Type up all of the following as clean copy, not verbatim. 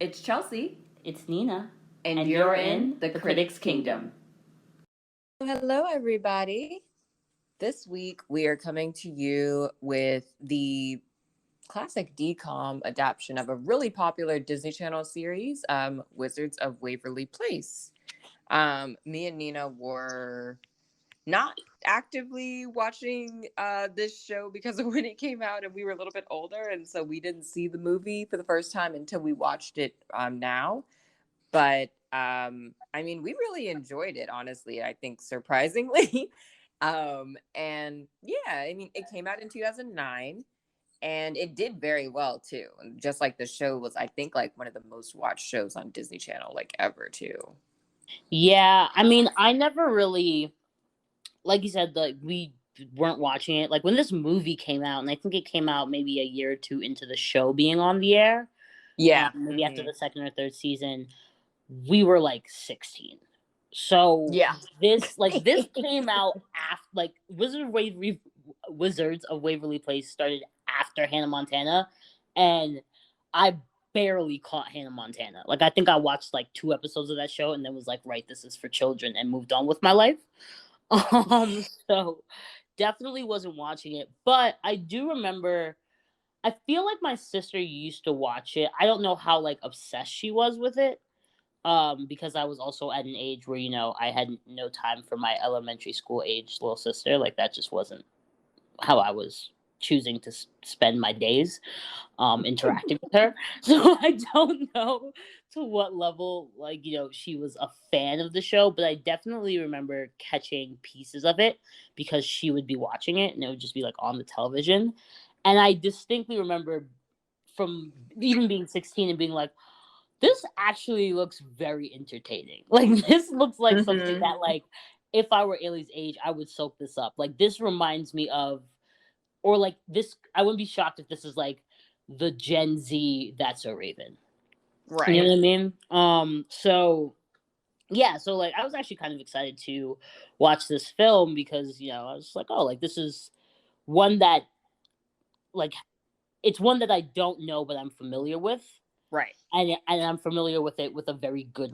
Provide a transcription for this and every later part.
It's Chelsea, It's Nina. and you're in the Critics' Kingdom. Hello, everybody. This week we are coming to you with the classic DCOM adaptation of a really popular Disney Channel series, Wizards of Waverly Place. Me and Nina were not actively watching this show because of when it came out, and we were a little bit older, and so we didn't see the movie for the first time until we watched it now. But I mean, we really enjoyed it, honestly, I think, surprisingly. And yeah, I mean, it came out in 2009 and it did very well too. And just like the show was, I think, like one of the most watched shows on Disney Channel, like ever too. Yeah, I mean, I never really, like you said, like we weren't watching it. Like when this movie came out, and I think it came out maybe a year or two into the show being on the air. Yeah. Maybe after the second or third season, we were like 16. So Yeah. this came out after, like, Wizards of Waverly Place started after Hannah Montana, and I barely caught Hannah Montana. Like, I think I watched like 2 episodes of that show and then was like, right, this is for children, and moved on with my life. So definitely wasn't watching it, but I do remember. I feel like my sister used to watch it. I don't know how like obsessed she was with it, because I was also at an age where, I had no time for my elementary school age little sister. Like, that just wasn't how I was choosing to spend my days, interacting with her. So I don't know to what level, like, she was a fan of the show, but I definitely remember catching pieces of it because she would be watching it and it would just be like on the television. And I distinctly remember from even being 16 and being like, this actually looks very entertaining. Like, this looks like something that, like, if I were Ailey's age, I would soak this up. Like, this reminds me of, or like this, I wouldn't be shocked if this is like the Gen Z That's So Raven. Right. You know what I mean? So yeah, so like I was actually kind of excited to watch this film because, I was like, oh, like this is one that, like, it's one that I don't know, but I'm familiar with. Right. And I'm familiar with it with a very good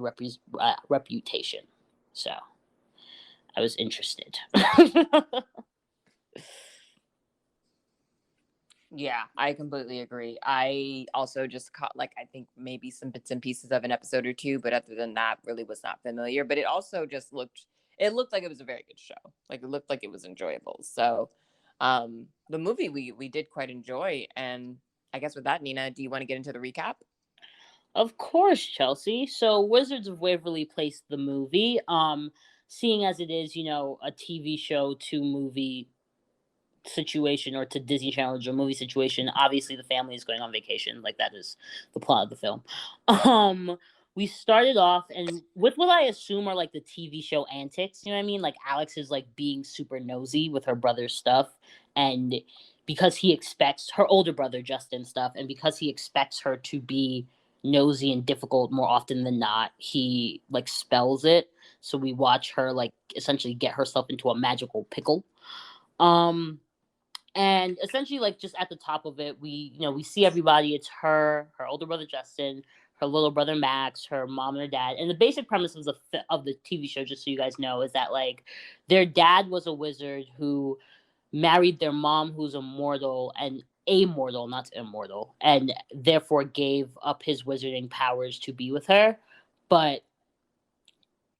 reputation. So I was interested. Yeah, I completely agree. I also just caught, like, I think maybe some bits and pieces of an episode or two, but other than that, really was not familiar. But it also just looked like it was a very good show. Like, it looked like it was enjoyable. So the movie we did quite enjoy. And I guess with that, Nina, do you want to get into the recap? Of course, Chelsea. So Wizards of Waverly Place, the movie, seeing as it is, a TV show to movie situation, or to Disney Channel to movie situation, obviously the family is going on vacation. Like, that is the plot of the film. We started off and with what I assume are like the TV show antics, you know what I mean? Like, Alex is like being super nosy with her brother's stuff, and because he expects her older brother Justin stuff, and because he expects her to be nosy and difficult more often than not, he like spells it. So we watch her like essentially get herself into a magical pickle. And essentially, like, just at the top of it, we see everybody. It's her older brother Justin, her little brother Max, her mom and her dad. And the basic premise of the TV show, just so you guys know, is that, like, their dad was a wizard who married their mom, who's immortal, and amortal, not immortal, and therefore gave up his wizarding powers to be with her. But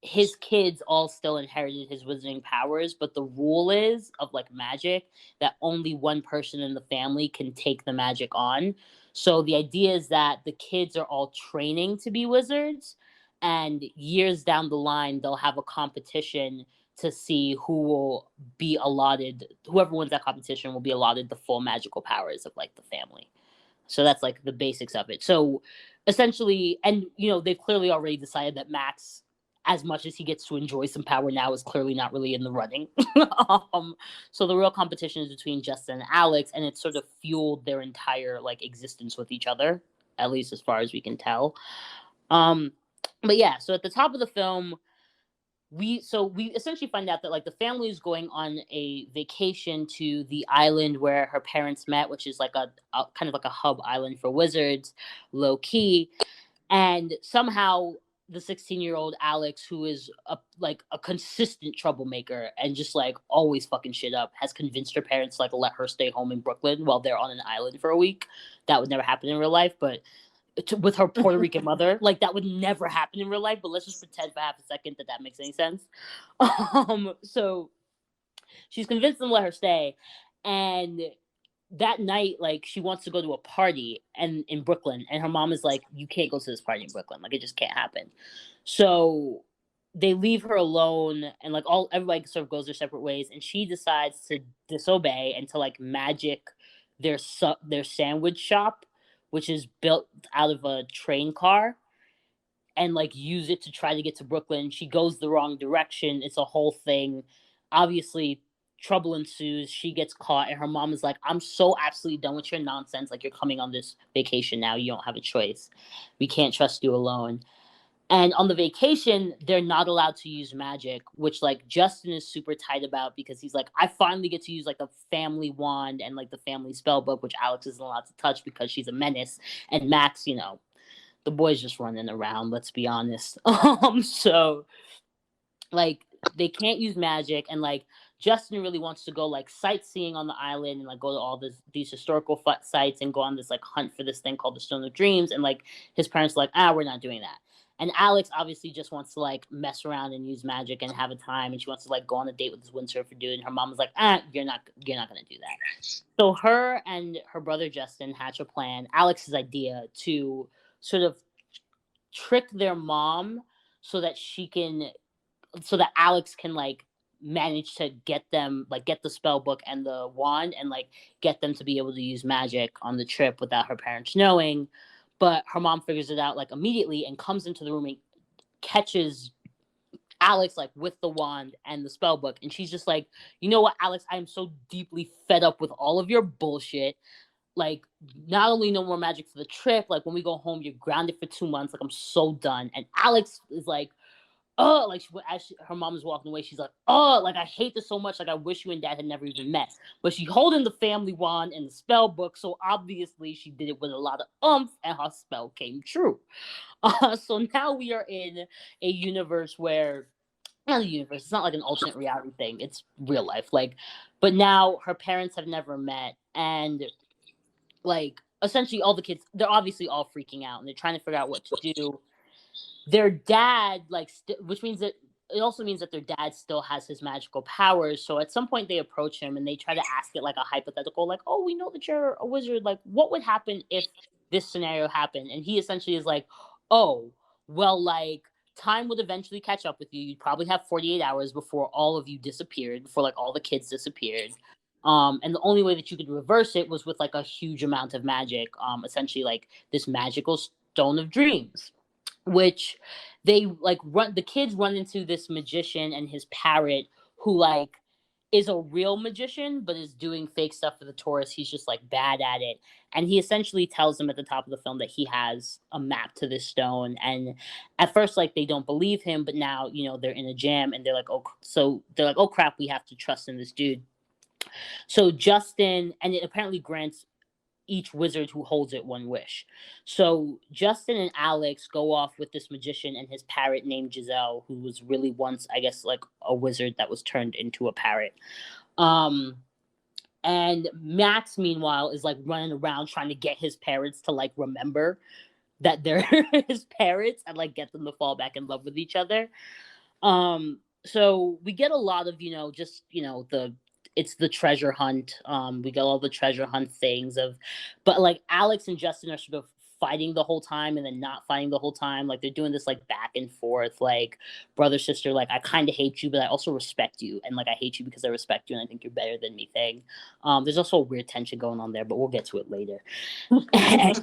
his kids all still inherited his wizarding powers, but the rule is of like magic that only one person in the family can take the magic on. So the idea is that the kids are all training to be wizards, and years down the line they'll have a competition to see who will be allotted, whoever wins that competition will be allotted the full magical powers of like the family. So that's like the basics of it. So essentially, and they've clearly already decided that Max, as much as he gets to enjoy some power now, is clearly not really in the running. So the real competition is between Justin and Alex, and it sort of fueled their entire like existence with each other, at least as far as we can tell. But yeah, so at the top of the film, we essentially find out that like the family is going on a vacation to the island where her parents met, which is like a kind of like a hub island for wizards, low key. And somehow the 16-year-old Alex, who is a consistent troublemaker and just like always fucking shit up, has convinced her parents to like let her stay home in Brooklyn while they're on an island for a week. That would never happen in real life, but with her Puerto Rican mother, like that would never happen in real life. But let's just pretend for half a second that makes any sense. So she's convinced them to let her stay, and that night, like, she wants to go to a party and in Brooklyn, and her mom is like, "You can't go to this party in Brooklyn. Like, it just can't happen." So they leave her alone, and like everybody sort of goes their separate ways, and she decides to disobey and to like magic their sandwich shop, which is built out of a train car, and like use it to try to get to Brooklyn. She goes the wrong direction. It's a whole thing. Obviously, trouble ensues. She gets caught, and her mom is like, "I'm so absolutely done with your nonsense. Like, you're coming on this vacation now. You don't have a choice. We can't trust you alone." And on the vacation, they're not allowed to use magic, which like Justin is super tight about because he's like, I finally get to use like the family wand and like the family spell book, which Alex isn't allowed to touch because she's a menace. And Max, the boy's just running around, let's be honest. So like they can't use magic, and like Justin really wants to go like sightseeing on the island and like go to all these historical sites and go on this like hunt for this thing called the Stone of Dreams, and like his parents are like, we're not doing that. And Alex obviously just wants to like mess around and use magic and have a time, and she wants to like go on a date with this windsurfer dude, and her mom is like, you're not gonna do that. So her and her brother Justin hatch a plan, Alex's idea, to sort of trick their mom so that Alex can like manage to get the spell book and the wand and like get them to be able to use magic on the trip without her parents knowing. But her mom figures it out like immediately and comes into the room and catches Alex like with the wand and the spell book, and she's just like, "You know what, Alex, I am so deeply fed up with all of your bullshit. Like, not only no more magic for the trip, like when we go home, you're grounded for 2 months. Like, I'm so done." And Alex is like, like her mom is walking away, she's like, like I hate this so much. Like I wish you and dad had never even met. But she holding the family wand and the spell book, so obviously she did it with a lot of and her spell came true. So now we are in a universe where, not a universe, it's not like an alternate reality thing. It's real life. Like, but now her parents have never met, and like essentially all the kids, they're obviously all freaking out and they're trying to figure out what to do. Their dad, like, which means that it also means that their dad still has his magical powers. So at some point they approach him and they try to ask it like a hypothetical, like, "Oh, we know that you're a wizard. Like, what would happen if this scenario happened?" And he essentially is like, "Oh, well, like, time would eventually catch up with you. You'd probably have 48 hours before all of you disappeared, before like all the kids disappeared. And the only way that you could reverse it was with like a huge amount of magic, essentially like this magical stone of dreams." Which they like the kids run into this magician and his parrot, who like is a real magician but is doing fake stuff for the tourists. He's just like bad at it, and he essentially tells them at the top of the film that he has a map to this stone. And at first like they don't believe him, but now they're in a jam and they're like, "Oh crap, we have to trust in this dude." So Justin, and it apparently grants each wizard who holds it one wish. So Justin and Alex go off with this magician and his parrot named Giselle, who was really once, I guess, like a wizard that was turned into a parrot. And Max, meanwhile, is like running around trying to get his parents to like remember that they're his parrots and like get them to fall back in love with each other. So we get a lot of it's the treasure hunt. We get all the treasure hunt things but like Alex and Justin are sort of fighting the whole time and then not fighting the whole time. Like they're doing this like back and forth, like brother sister, like I kind of hate you but I also respect you, and like I hate you because I respect you and I think you're better than me thing. There's also a weird tension going on there, but we'll get to it later. Like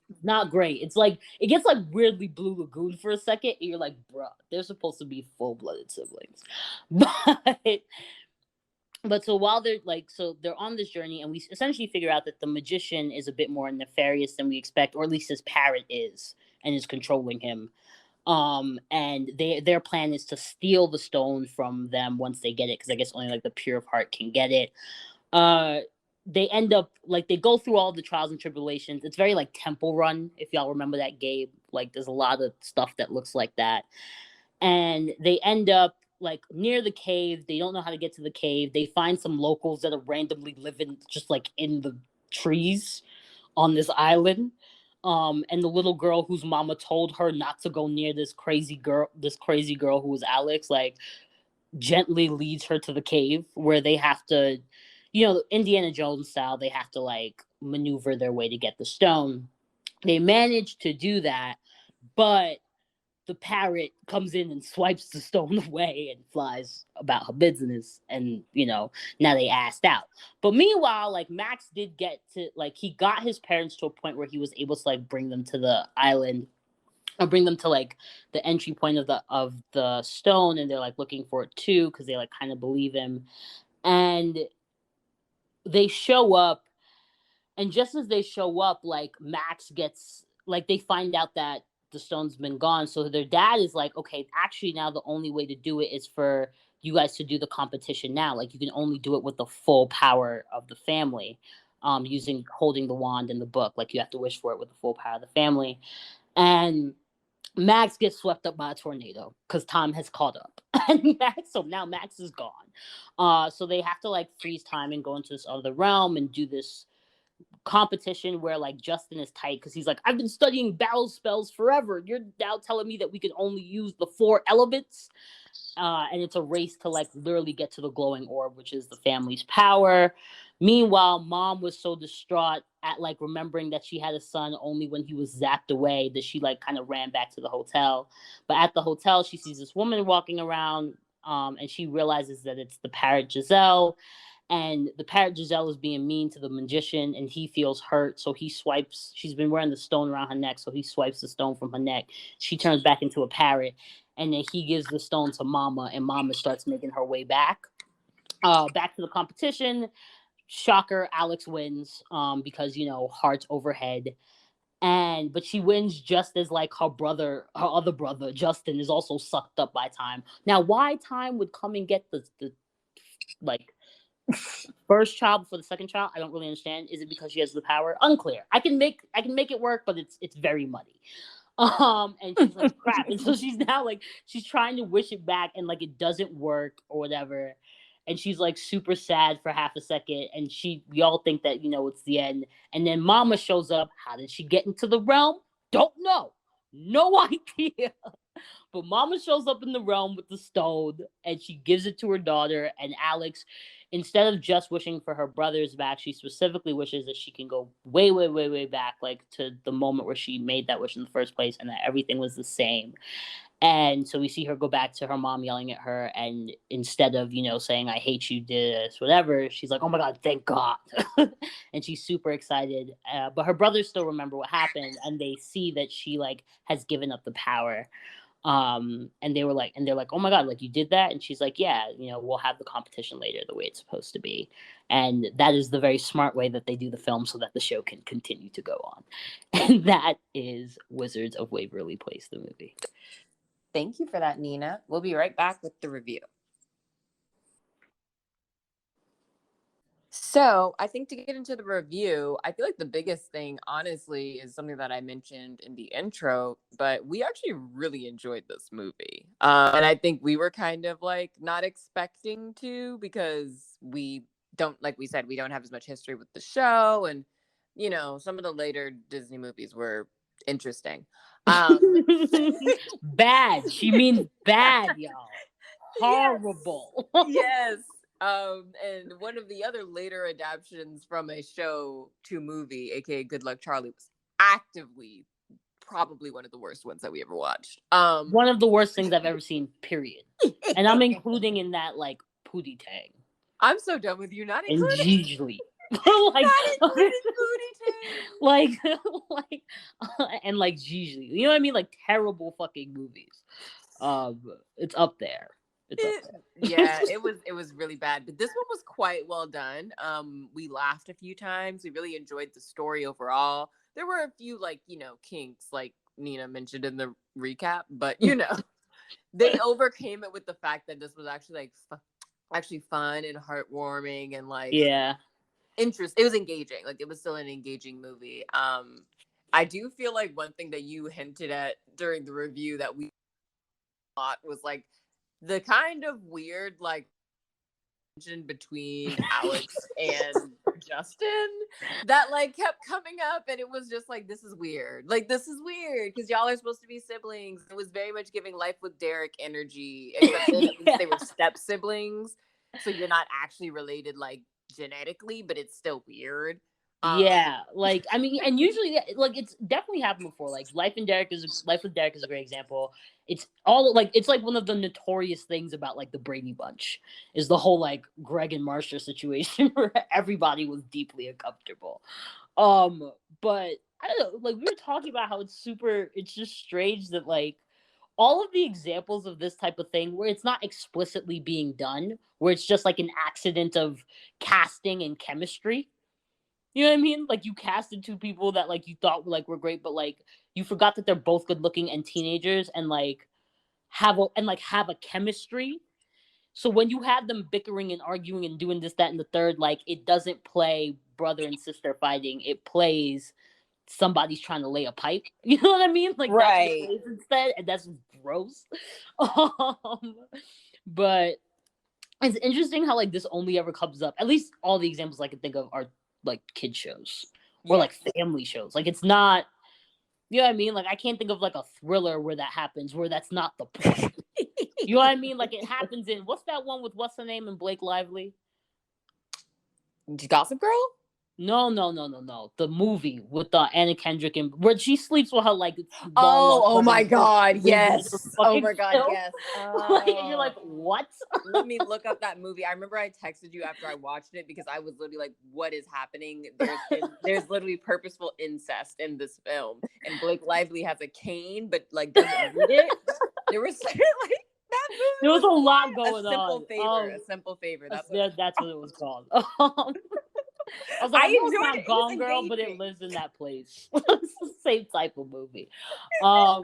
it's not great. It's like it gets like weirdly Blue Lagoon for a second, and you're like, bruh, they're supposed to be full-blooded siblings. But so while they're on this journey, and we essentially figure out that the magician is a bit more nefarious than we expect, or at least his parrot is, and is controlling him. And their plan is to steal the stone from them once they get it, because I guess only like the pure of heart can get it. they end up like they go through all the trials and tribulations. It's very like Temple Run, if y'all remember that game. Like there's a lot of stuff that looks like that. And they end up like near the cave. They don't know how to get to the cave. They find some locals that are randomly living just like in the trees on this island. And the little girl whose mama told her not to go near this crazy girl who was Alex, like gently leads her to the cave where they have to, Indiana Jones style, they have to like maneuver their way to get the stone. They manage to do that, but the parrot comes in and swipes the stone away and flies about her business. And, now they asked out. But meanwhile, like Max did get to, like, he got his parents to a point where he was able to like bring them to the island or bring them to like the entry point of the stone. And they're like looking for it too, because they like kind of believe him. And they show up, and just as they show up, like Max gets like they find out that the stone's been gone. So their dad is like, okay, actually now the only way to do it is for you guys to do the competition now. Like you can only do it with the full power of the family, using holding the wand in the book. Like you have to wish for it with the full power of the family. And Max gets swept up by a tornado because Tom has caught up. And so now Max is gone. So they have to like freeze time and go into this other realm and do this competition where like Justin is tight because he's like, I've been studying battle spells forever. You're now telling me that we can only use the 4 elements. And it's a race to like literally get to the glowing orb, which is the family's power. Meanwhile, mom was so distraught at like remembering that she had a son only when he was zapped away that she like kind of ran back to the hotel. But at the hotel, she sees this woman walking around, and she realizes that it's the parrot Giselle. And the parrot Giselle is being mean to the magician, and he feels hurt. So he swipes. She's been wearing the stone around her neck, so he swipes the stone from her neck. She turns back into a parrot, and then he gives the stone to Mama, and Mama starts making her way back. Back to the competition. Shocker, Alex wins, because hearts overhead. But she wins just as like her other brother Justin is also sucked up by time. Now, why time would come and get the like first child before the second child, I don't really understand. Is it because she has the power? Unclear. I can make it work, but it's very muddy. And she's like, crap. And so she's now like, she's trying to wish it back, and like it doesn't work or whatever. And she's like super sad for half a second, and we all think that it's the end. And then Mama shows up. How did she get into the realm? Don't know. No idea. But Mama shows up in the realm with the stone, and she gives it to her daughter. And Alex, instead of just wishing for her brothers back, she specifically wishes that she can go way, way, way, way back, like to the moment where she made that wish in the first place, and that everything was the same. And so we see her go back to her mom yelling at her, and instead of saying I hate you, this, whatever, she's like, oh my god, thank God. And she's super excited. But her brothers still remember what happened, and they see that she like has given up the power. And they're like, oh my god, like you did that? And she's like, yeah, we'll have the competition later the way it's supposed to be. And that is the very smart way that they do the film so that the show can continue to go on. And that is Wizards of Waverly Place, the movie. Thank you for that, Nina. We'll be right back with the review. So I think to get into the review, I feel like the biggest thing, honestly, is something that I mentioned in the intro, but we actually really enjoyed this movie. And I think we were kind of like not expecting to, because we don't, like we said, we don't have as much history with the show. And, some of the later Disney movies were interesting. Bad. She means bad, y'all. Horrible. Yes. And one of the other later adaptations from a show to movie, aka Good Luck Charlie, was actively probably one of the worst ones that we ever watched. One of the worst things I've ever seen, period. And I'm including in that like Pootie Tang. I'm so done with you, not including and Gigli. Like, not including Pootie Tang. Like, and like Gigli. You know what I mean? Like terrible fucking movies. It's up there. Yeah, it was really bad, but this one was quite well done. We laughed a few times. We really enjoyed the story overall. There were a few kinks, like Nina mentioned in the recap, but they overcame it with the fact that this was actually actually fun and heartwarming, and like, yeah, It was engaging. Like, it was still an engaging movie. I do feel like one thing that you hinted at during the review that we thought was like the kind of weird like tension between Alex and Justin that like kept coming up, and it was just like, this is weird. Like, this is weird because y'all are supposed to be siblings. It was very much giving Life with Derek energy, except that at least they were step siblings, so you're not actually related like genetically, but it's still weird. Yeah, like I mean, and usually, like it's definitely happened before. Like Life with Derek is a great example. It's all like it's like one of the notorious things about like the Brady Bunch is the whole like Greg and Marcia situation where everybody was deeply uncomfortable. But I don't know, like we were talking about how it's just strange that like all of the examples of this type of thing where it's not explicitly being done, where it's just like an accident of casting and chemistry. You know what I mean? Like you casted two people that like you thought were great, but like you forgot that they're both good looking and teenagers and like have a chemistry. So when you have them bickering and arguing and doing this, that, and the third, like it doesn't play brother and sister fighting. It plays somebody's trying to lay a pipe. You know what I mean? Like that's what it Right. plays instead, and that's gross. But it's interesting how like this only ever comes up. At least all the examples I can think of are like kid shows or like family shows. Like it's not, you know what I mean? Like I can't think of like a thriller where that happens, where that's not the point. You know what I mean? Like it happens in what's that one with what's her name and Blake Lively? Gossip Girl? No. The movie with Anna Kendrick and where she sleeps with her like Oh my God, husband. yes. Oh my God, Film. yes. Like, you're like, what? Let me look up that movie. I remember I texted you after I watched it because I was literally like, what is happening? There's literally purposeful incest in this film. And Blake Lively has a cane, but like doesn't need it. There was like that movie. There was a lot going a simple on. Favor. A Simple Favor. That's what it was called. I was I like, I know enjoyed it's it. not It Gone was Girl, but it engaging. lives in that place. It's the same type of movie. But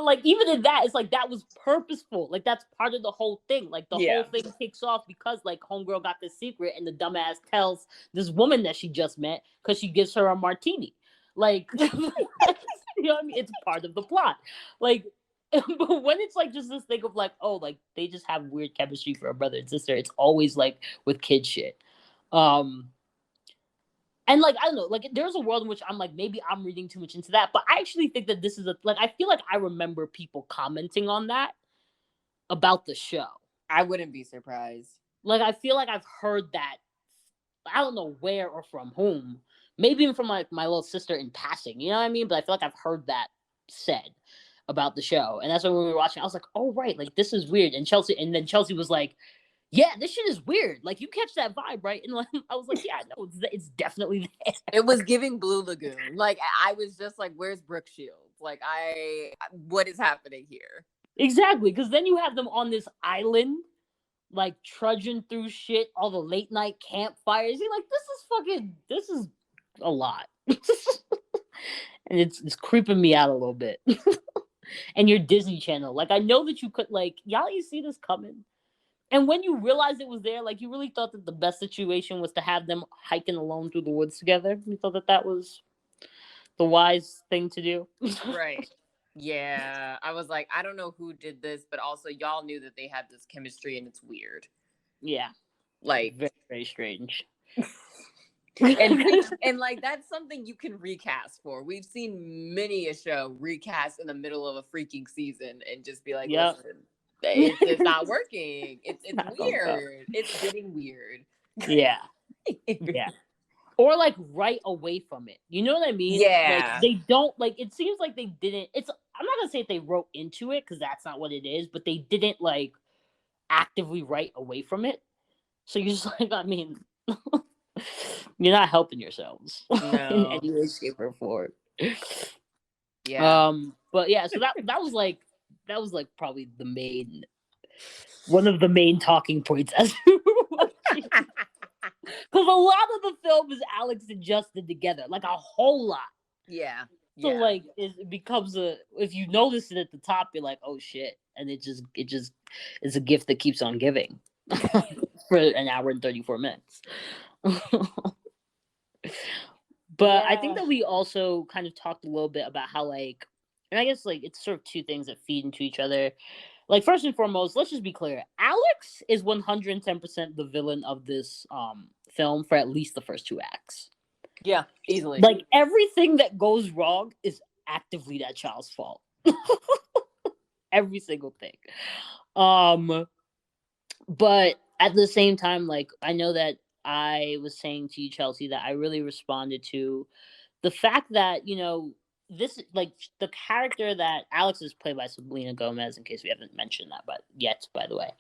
like even in that, it's like that was purposeful. Like that's part of the whole thing. Like the whole thing kicks off because like homegirl got this secret, and the dumbass tells this woman that she just met because she gives her a martini. Like, you know what I mean? It's part of the plot. Like, but when it's like just this thing of like, oh, like they just have weird chemistry for a brother and sister, it's always like with kid shit. And like I don't know, like there's a world in which I'm like maybe I'm reading too much into that, but I actually think that this is I feel like I remember people commenting on that about the show. I wouldn't be surprised. Like I feel like I've heard that. I don't know where or from whom. Maybe even from like my little sister in passing. You know what I mean? But I feel like I've heard that said about the show, and that's when we were watching. I was like, oh right, like this is weird. And then Chelsea was like, yeah, this shit is weird. Like you catch that vibe, right? And like, I was like, yeah, no, it's definitely there. It was giving Blue Lagoon. Like I was just like, where's Brooke Shields? Like what is happening here? Exactly, because then you have them on this island, like trudging through shit, all the late night campfires. You're like, this is a lot. And it's creeping me out a little bit. And your Disney Channel, like I know that you could like, y'all, you see this coming. And when you realized it was there, like you really thought that the best situation was to have them hiking alone through the woods together. You thought that was the wise thing to do. Right. Yeah. I was like, I don't know who did this, but also y'all knew that they had this chemistry, and it's weird. Yeah. Like very, very strange. and like that's something you can recast for. We've seen many a show recast in the middle of a freaking season and just be like, listen, it's not working. It's weird. It's getting weird. Yeah. Yeah. Or like right away from it. You know what I mean? Yeah. Like they don't like it seems like they didn't I'm not gonna say if they wrote into it because that's not what it is, but they didn't like actively write away from it. So you're just like, I mean, you're not helping yourselves in any way, shape, or form. Yeah. But yeah, so that was like probably one of the main talking points as because a lot of the film is Alex and Justin together, like a whole lot. Yeah. So like it becomes if you notice it at the top, you're like, oh shit, and it just it's a gift that keeps on giving. for an hour and 34 minutes. But I think that we also kind of talked a little bit about how, like, and I guess, like, it's sort of two things that feed into each other. Like, first and foremost, let's just be clear. Alex is 110% the villain of this film for at least the first two acts. Yeah, easily. Like, everything that goes wrong is actively that child's fault. Every single thing. But at the same time, like, I know that I was saying to you, Chelsea, that I really responded to the fact that, you know, this, like, the character that Alex is played by Selena Gomez, in case we haven't mentioned that, but yet, by the way.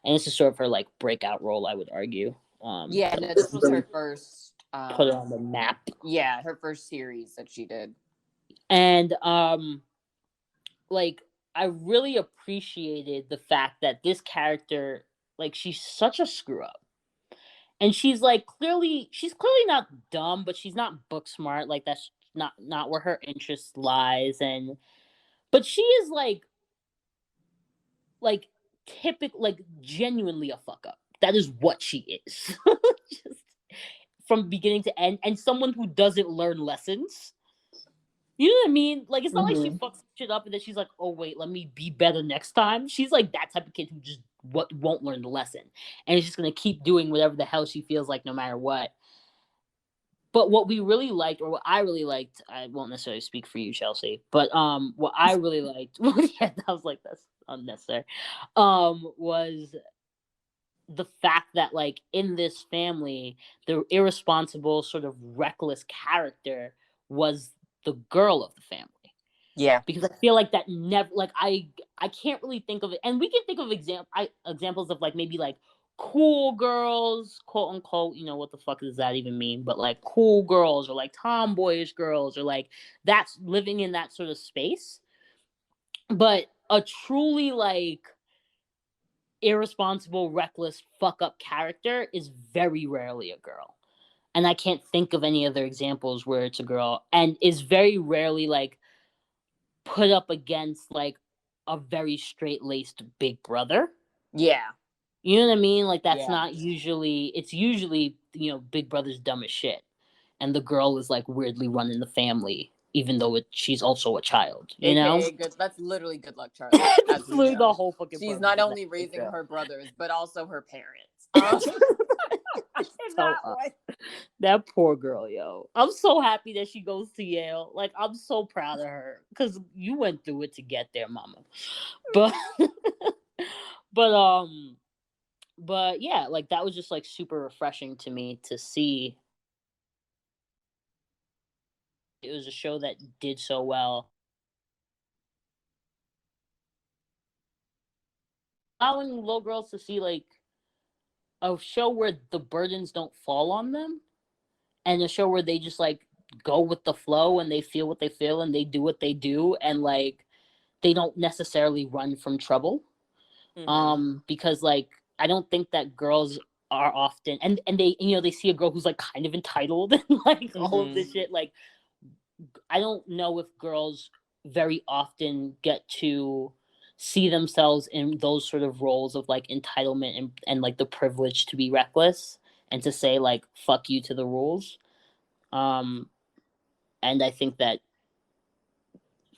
And this is sort of her, like, breakout role, I would argue. Yeah, no, this was her first. Put it on the map. Yeah, her first series that she did. And, like, I really appreciated the fact that this character, like, she's such a screw up. And she's clearly not dumb, but she's not book smart. Like, that's not where her interest lies. And but she is like typical, like, genuinely a fuck up. That is what she is. Just from beginning to end, and someone who doesn't learn lessons. You know what I mean? Like, it's not like she fucks shit up and then she's like, oh wait, let me be better next time. She's like that type of kid who just won't learn the lesson. And is just gonna keep doing whatever the hell she feels like no matter what. But what we really liked, or what I really liked, I won't necessarily speak for you, Chelsea, but what I really liked, yeah, that was like, that's unnecessary, was the fact that, like, in this family, the irresponsible, sort of reckless character was the girl of the family. Yeah, because I feel like that never, like, I can't really think of it, and we can think of examples of, like, maybe like cool girls, quote unquote. You know, what the fuck does that even mean? But like cool girls, or like tomboyish girls, or like that's living in that sort of space. But a truly, like, irresponsible, reckless, fuck up character is very rarely a girl. And I can't think of any other examples where it's a girl, and is very rarely, like, put up against, like, a very straight-laced big brother. yeah. You know what I mean? Like, that's Yeah. not usually, it's usually, you know, big brother's dumb as shit. And the girl is, like, weirdly running the family, even though she's also a child, you know? That's literally Good Luck Charlie. That's literally the whole fucking She's premise not of only that raising show. her brothers, but also her parents. That poor girl, yo. I'm so happy that she goes to Yale. Like, I'm so proud of her, because you went through it to get there, mama. But but yeah, like, that was just, like, super refreshing to me to see. It was a show that did so well, allowing little girls to see, like, a show where the burdens don't fall on them, and a show where they just, like, go with the flow, and they feel what they feel, and they do what they do, and, like, they don't necessarily run from trouble. Because, like, I don't think that girls are often, and they, you know, they see a girl who's, like, kind of entitled and, like, all of this shit. Like, I don't know if girls very often get to see themselves in those sort of roles of, like, entitlement and like the privilege to be reckless and to say, like, fuck you to the rules. And I think that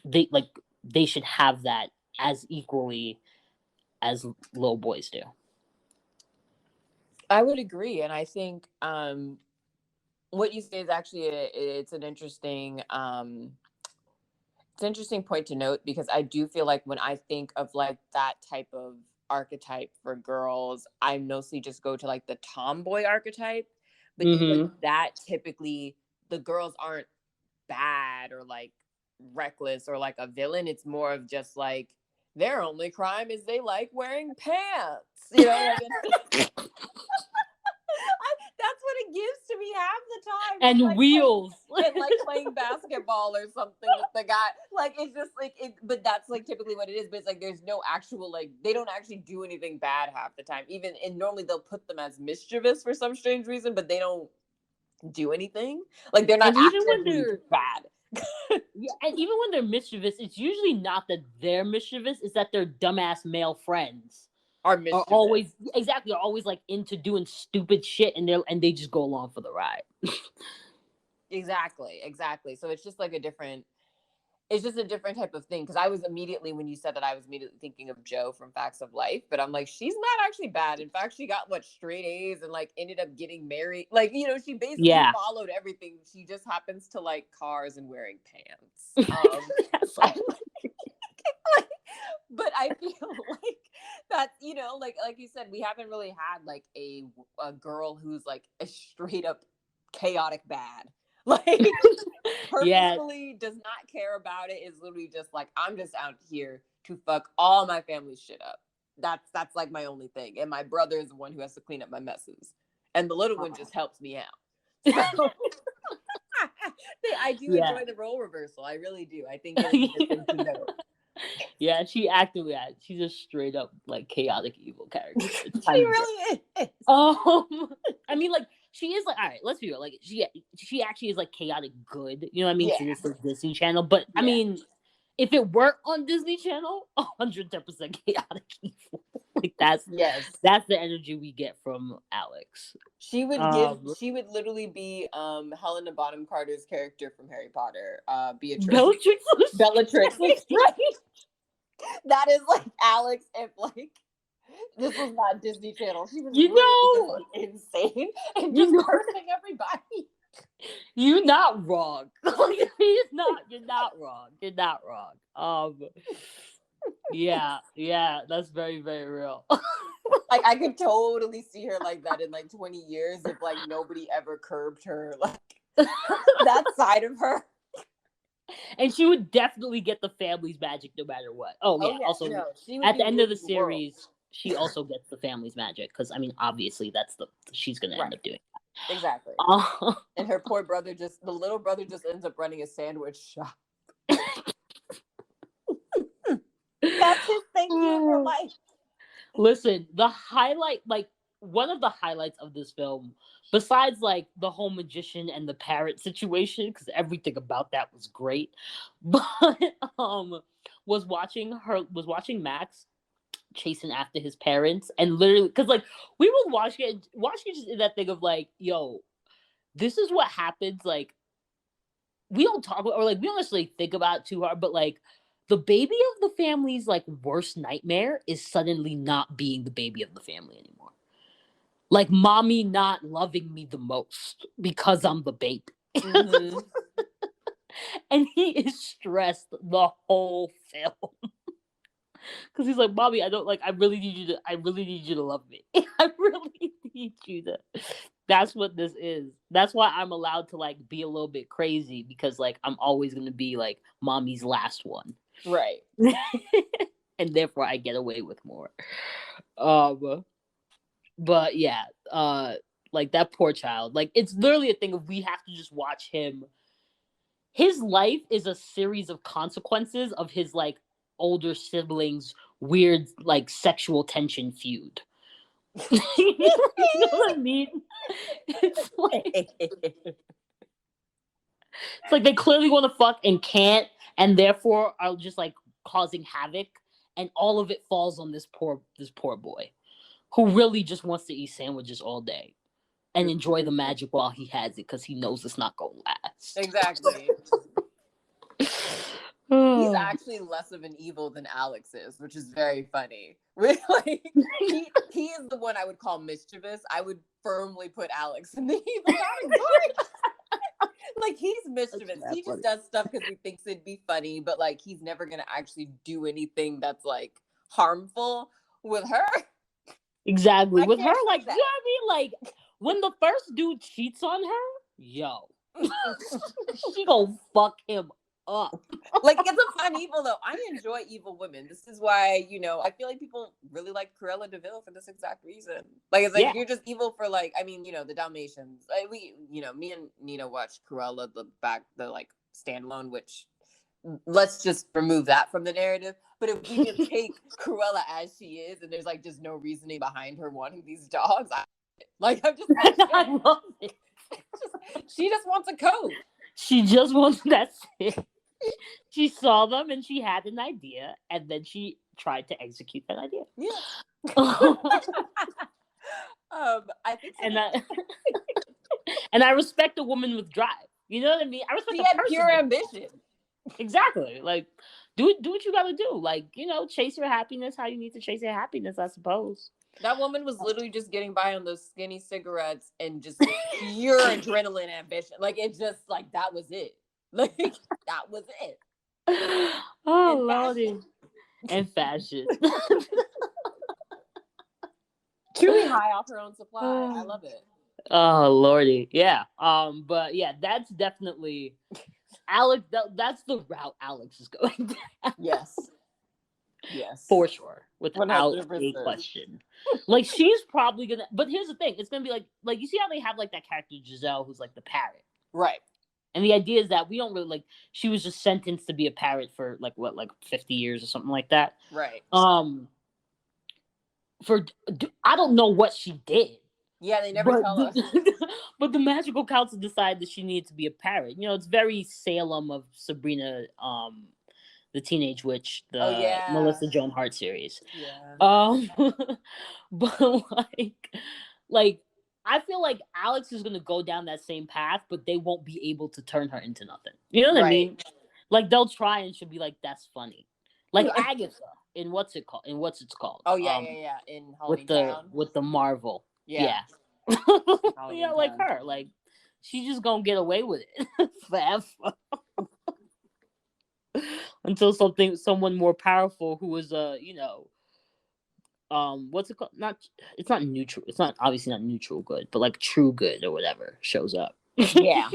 they should have that as equally as little boys do. I would agree, and I think what you say is actually it's an interesting point to note, because I do feel like when I think of, like, that type of archetype for girls, I mostly just go to, like, the tomboy archetype. But even that, typically the girls aren't bad or, like, reckless or, like, a villain. It's more of just, like, their only crime is they like wearing pants. You know, like, that's what it gives to me half the time. And like wheels. And, like, playing basketball or something with the guy. Like, it's just like it, but that's, like, typically what it is. But it's like there's no actual, like, they don't actually do anything bad half the time. Even, and normally they'll put them as mischievous for some strange reason, but they don't do anything. Like, they're not even when actively they're bad. Yeah, and even when they're mischievous, it's usually not that they're mischievous, it's that they're dumbass male friends Are are mischievous. always like into doing stupid shit, and they just go along for the ride. Exactly. So it's just like it's just a different type of thing. Because I was immediately, when you said that, I was immediately thinking of Joe from Facts of Life. But I'm like, she's not actually bad. In fact, she got straight A's and like ended up getting married. Like, she basically Yeah. followed everything. She just happens to like cars and wearing pants. That's like, But I feel like that's, like you said, we haven't really had like a girl who's like a straight up chaotic bad. Like yeah, purposefully does not care about it, is literally just like, I'm just out here to fuck all my family's shit up. That's like my only thing. And my brother is the one who has to clean up my messes. And the little one just helps me out. So I do enjoy the role reversal. I really do. I think it's a good thing to know. Yeah, she's a straight up like chaotic evil character. She really is. I mean, like she is like, all right, let's be real. Like she actually is like chaotic good. You know what I mean? Yeah. So this is Disney Channel, but I mean, if it weren't on Disney Channel, 110% chaotic evil. Like that's the energy we get from Alex. She would literally be Helena Bonham Carter's character from Harry Potter, Bellatrix. Bellatrix, right? That is like Alex if like this was not Disney Channel. She was insane and just cursing everybody. You're not wrong. You're not wrong. Yeah, that's very, very real. Like I could totally see her like that in like 20 years if like nobody ever curbed her like that side of her. And she would definitely get the family's magic no matter what. Also at the end of the series, she also gets the family's magic because I mean obviously she's gonna end up doing that. Exactly. And her poor brother the little brother just ends up running a sandwich shop. That's his thank you for life. Listen, the highlight, like one of the highlights of this film, besides like the whole magician and the parrot situation, because everything about that was great, but was watching Max chasing after his parents, and literally, because like we were watching just in that thing of like, yo, this is what happens. Like we don't talk about, or like we don't necessarily think about it too hard, but like the baby of the family's like worst nightmare is suddenly not being the baby of the family anymore. Like mommy not loving me the most because I'm the baby. Mm-hmm. And he is stressed the whole film. Cause he's like, mommy, I really need you to love me. I really need you to. That's what this is. That's why I'm allowed to like be a little bit crazy, because like I'm always gonna be like mommy's last one. Right. And therefore I get away with more. But yeah, like that poor child. Like it's literally a thing of we have to just watch him. His life is a series of consequences of his like older siblings' weird like sexual tension feud. You know what I mean? It's like they clearly want to fuck and can't, and therefore are just like causing havoc, and all of it falls on this poor boy, who really just wants to eat sandwiches all day and enjoy the magic while he has it, because he knows it's not gonna last. Exactly. He's actually less of an evil than Alex is, which is very funny. Like, he is the one I would call mischievous. I would firmly put Alex in the evil category. Like he's mischievous. He just does stuff because he thinks it'd be funny, but like he's never gonna actually do anything that's like harmful. With her, exactly. With her, like, you know what I mean? Like when the first dude cheats on her, yo, she gonna fuck him up. Like it's a fun evil though. I enjoy evil women. This is why, I feel like people really like Cruella de Vil for this exact reason. Like it's like you're just evil for like, I mean, the Dalmatians. Me and Nina watched Cruella the like standalone, which let's just remove that from the narrative. But if we just take Cruella as she is, and there's like just no reasoning behind her wanting these dogs, I'm just I love it. She just wants a coat. She just wants, that's it. She saw them and she had an idea, and then she tried to execute that idea. Yeah. I think and I and I respect a woman with drive. You know what I mean? I respect she a had person pure with ambition. exactly. Like, do what you gotta do. Like, chase your happiness how you need to chase your happiness, I suppose. That woman was literally just getting by on those skinny cigarettes and just pure adrenaline ambition. Like, it just, like, that was it. Like, that was it. Oh, And Lordy. And fashion. Truly high off her own supply. I love it. Oh, Lordy. Yeah. But yeah, that's definitely Alex. That's the route Alex is going down. Yes. Yes. For sure. Without 100%. a question. Like, she's probably gonna, but here's the thing, it's gonna be like you see how they have like that character Giselle who's like the parrot. Right. And the idea is that we don't really she was just sentenced to be a parrot for like 50 years or something like that. Right. I don't know what she did. Yeah, they never tell us. But the magical council decided that she needed to be a parrot. It's very Salem of Sabrina, the Teenage Witch, the Melissa Joan Hart series. Yeah. But like I feel like Alex is gonna go down that same path, but they won't be able to turn her into nothing. You know what I mean? Like, they'll try and she'll be like, "That's funny." Like Agatha in what's it's called? Oh yeah. In Hollingtown. with the Marvel. Yeah. Like her. Like, she's just gonna get away with it forever. Until someone more powerful who is what's it called? It's not neutral. It's not obviously not neutral good, but like true good or whatever shows up. Yeah.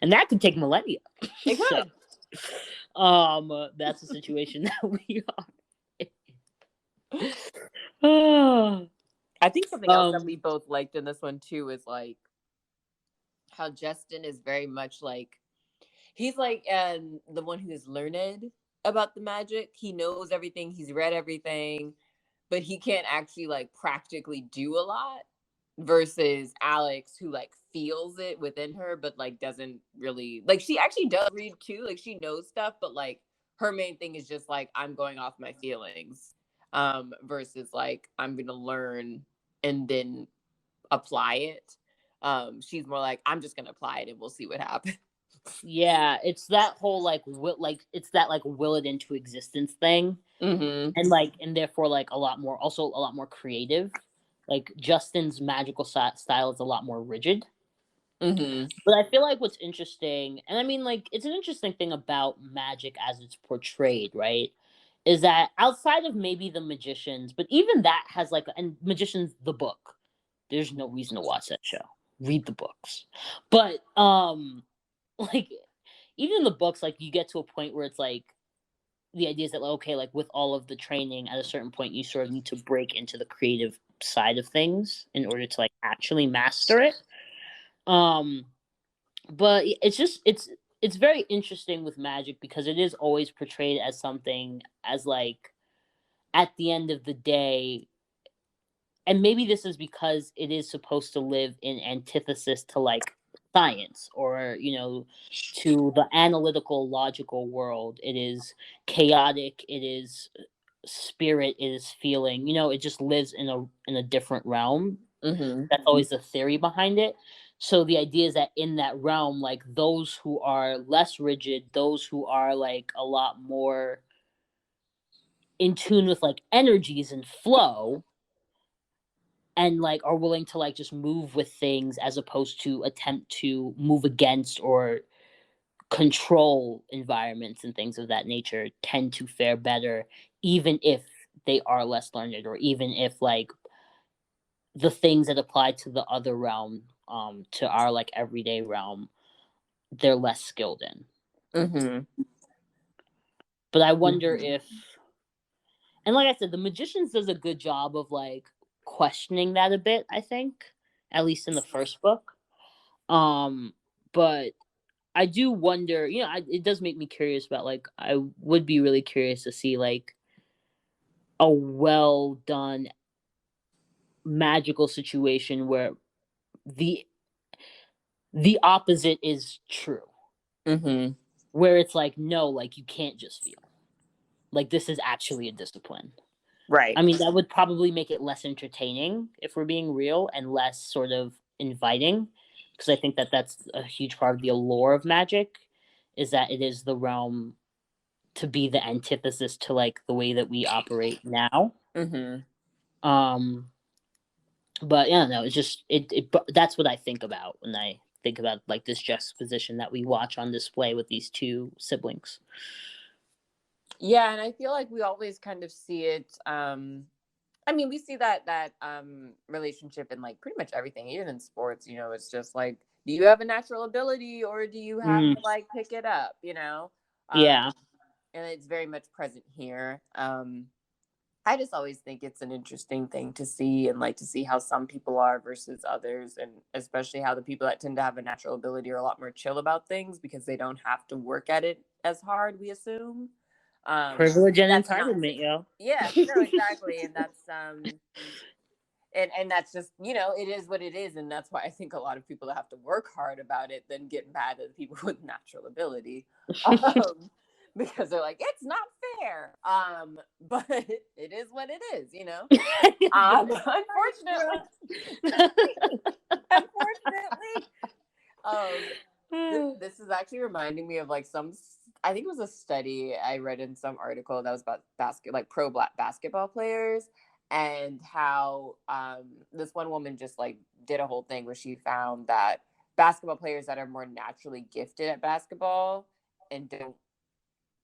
And that could take millennia. It could. That's the situation that we are. I think something else that we both liked in this one too is like how Justin is very much like he's like the one who is learned about the magic. He knows everything. He's read everything, but he can't actually like practically do a lot. Versus Alex, who like feels it within her, but like doesn't really like. She actually does read too. Like, she knows stuff, but like her main thing is just like, I'm going off my feelings. Versus like, I'm gonna learn and then apply it. She's more like, I'm just gonna apply it and we'll see what happens. Yeah, it's that whole it's that like will it into existence thing. Mm-hmm. And therefore like a lot more creative. Like, Justin's magical style is a lot more rigid. Mm-hmm. But I feel like what's interesting, and I mean, like, it's an interesting thing about magic as it's portrayed, right? Is that outside of maybe the Magicians, but even that has and Magicians, the book, there's no reason to watch that show. Read the books. But, like, even in the books, like, you get to a point where it's like, the idea is that, like, okay, like, with all of the training, at a certain point, you sort of need to break into the creative side of things in order to, like, actually master it. But it's very interesting with magic because it is always portrayed as something as, like, at the end of the day, and maybe this is because it is supposed to live in antithesis to, like, science or to the analytical logical world. It is chaotic, it is spirit, it is feeling, it just lives in a different realm. Mm-hmm. That's always the theory behind it. So the idea is that in that realm, like, those who are less rigid, those who are like a lot more in tune with like energies and flow, and like are willing to like just move with things as opposed to attempt to move against or control environments and things of that nature, tend to fare better, even if they are less learned, or even if like the things that apply to the other realm, to our like everyday realm, they're less skilled in. Mm-hmm. But I wonder if, and like I said, the Magicians does a good job of like questioning that a bit, I think, at least in the first book. But I do wonder, it does make me curious about, like, I would be really curious to see like a well done magical situation where the opposite is true. Mm-hmm. Where it's like, no, like, you can't just feel. like this is actually a discipline. Right. I mean, that would probably make it less entertaining if we're being real and less sort of inviting, because I think that that's a huge part of the allure of magic, is that it is the realm to be the antithesis to like the way that we operate now. Mm-hmm. But yeah, no, it's just that's what I think about when I think about like this juxtaposition that we watch on display with these two siblings. Yeah, and I feel like we always kind of see it. I mean, we see that relationship in like pretty much everything, even in sports. You know, it's just like, do you have a natural ability or do you have to like pick it up? You know, Yeah. And it's very much present here. I just always think it's an interesting thing to see, and like to see how some people are versus others, and especially how the people that tend to have a natural ability are a lot more chill about things because they don't have to work at it as hard, we assume. Privilege and That's not, entitlement, yo. yeah, no, exactly. And that's and that's just, you know, it is what it is, and that's why I think a lot of people that have to work hard about it then get mad at people with natural ability. Because they're like, it's not fair. But it is what it is, you know. Unfortunately, this is actually reminding me of like I think it was a study I read in some article that was about pro black basketball players, and how this one woman just like did a whole thing where she found that basketball players that are more naturally gifted at basketball and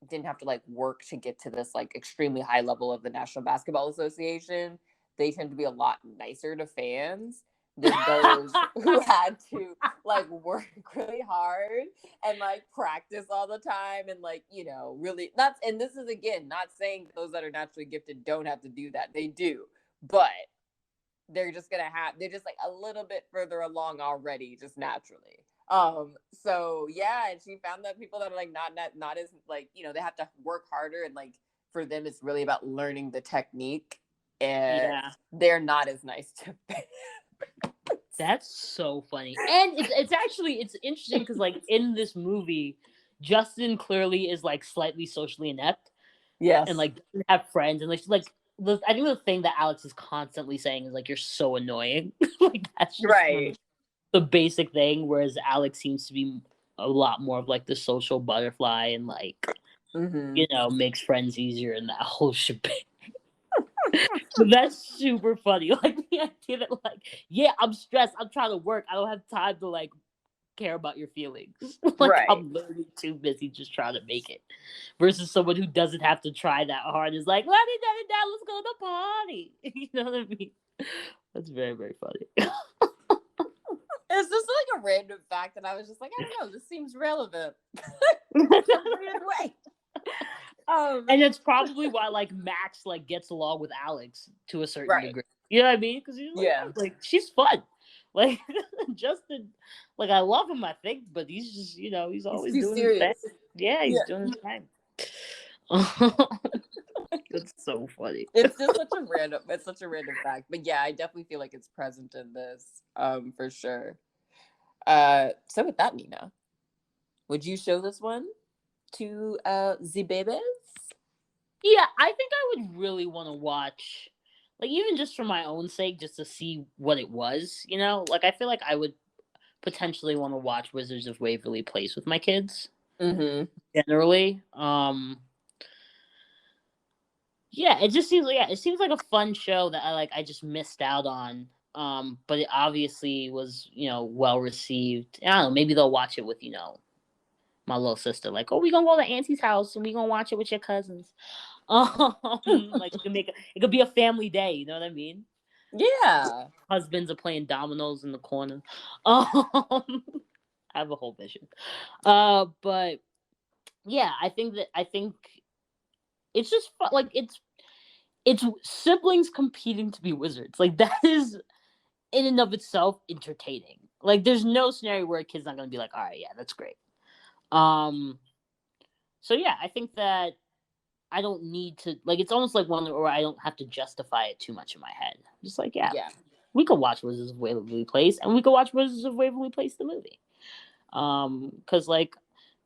didn't have to like work to get to this like extremely high level of the National Basketball Association, they tend to be a lot nicer to fans than those who had to like work really hard and like practice all the time, and like, you know, really not. And this is again not saying those that are naturally gifted don't have to do that, they do, but they're just like a little bit further along already just naturally. So yeah, and she found that people that are like not as like, you know, they have to work harder, and like for them it's really about learning the technique, and Yeah. they're not as nice to That's so funny. And it's actually it's interesting because like in this movie, Justin clearly is like slightly socially inept. Yes. And like doesn't have friends, and like I think the thing that Alex is constantly saying is like, you're so annoying. Like that's just right. the basic thing, whereas Alex seems to be a lot more of like the social butterfly and like you know, makes friends easier and that whole shebang. But that's super funny. Like the idea that like, yeah, I'm stressed, I'm trying to work, I don't have time to like care about your feelings. Like right. I'm literally too busy just trying to make it. Versus someone who doesn't have to try that hard is like, let's go to the party. You know what I mean? That's very, very funny. It's just like a random fact that I was just like, I don't know, this seems relevant. In a weird way. And it's probably why like Max like gets along with Alex to a certain degree. You know what I mean? Because he's like, like she's fun. Like Justin, like I love him, I think, but he's just, you know, he's always doing serious. his thing. Yeah, he's doing his thing. That's so funny. It's such a random fact. But yeah, I definitely feel like it's present in this, for sure. So with that, Nina, would you show this one to the babies? Yeah, I think I would really want to watch, like even just for my own sake, just to see what it was, you know? Like I feel like I would potentially want to watch Wizards of Waverly Place with my kids. Generally. Yeah, it just seems like a fun show that I just missed out on. But it obviously was, you know, well received. I don't know, maybe they'll watch it with, you know, my little sister. Like, oh, we gonna go to Auntie's house and we gonna watch it with your cousins. Like it could be a family day, you know what I mean? Yeah. Husbands are playing dominoes in the corner. I have a whole vision. But yeah, I think it's just fun. Like it's siblings competing to be wizards. Like that is in and of itself entertaining. Like there's no scenario where a kid's not gonna be like, all right, yeah, that's great. So yeah, I think that I don't need to, like, it's almost like one where I don't have to justify it too much in my head. I'm just like, yeah, we could watch Wizards of Waverly Place, and we could watch Wizards of Waverly Place the movie. Because like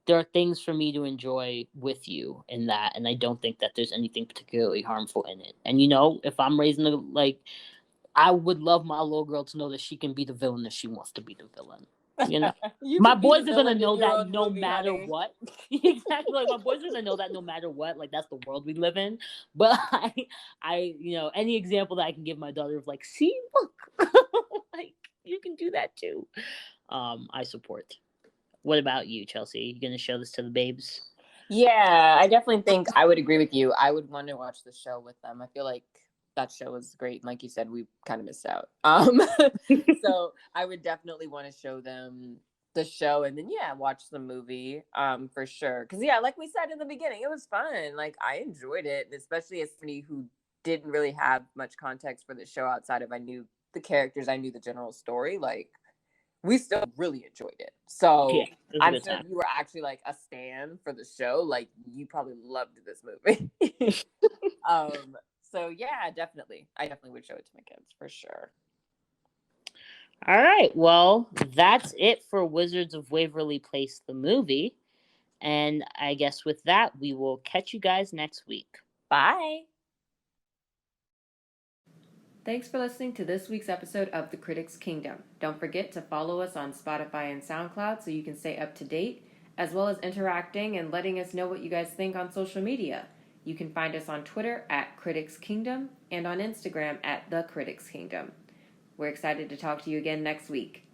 there are things for me to enjoy with you in that, and I don't think that there's anything particularly harmful in it. And if I'm raising I would love my little girl to know that she can be the villain if she wants to be the villain. You My can be boys the are gonna villain in know your that own no movie, matter honey. what. Exactly, like my boys are gonna know that no matter what. Like that's the world we live in. But any example that I can give my daughter of like, see, look, like you can do that too. I support. What about you, Chelsea? You gonna show this to the babes? Yeah, I definitely think I would agree with you. I would want to watch the show with them. I feel like that show was great. And like you said, we kind of missed out. So I would definitely want to show them the show and then watch the movie for sure. Because like we said in the beginning, it was fun. Like I enjoyed it, especially as somebody who didn't really have much context for the show outside of I knew the characters, I knew the general story. Like we still really enjoyed it. So Yeah, it was a I'm good sure time. if you were actually like a stan for the show, like you probably loved this movie. So yeah, definitely. I definitely would show it to my kids for sure. All right. Well, that's it for Wizards of Waverly Place, the movie. And I guess with that, we will catch you guys next week. Bye. Thanks for listening to this week's episode of The Critics Kingdom. Don't forget to follow us on Spotify and SoundCloud so you can stay up to date, as well as interacting and letting us know what you guys think on social media. You can find us on Twitter at Critics Kingdom and on Instagram at The Critics Kingdom. We're excited to talk to you again next week.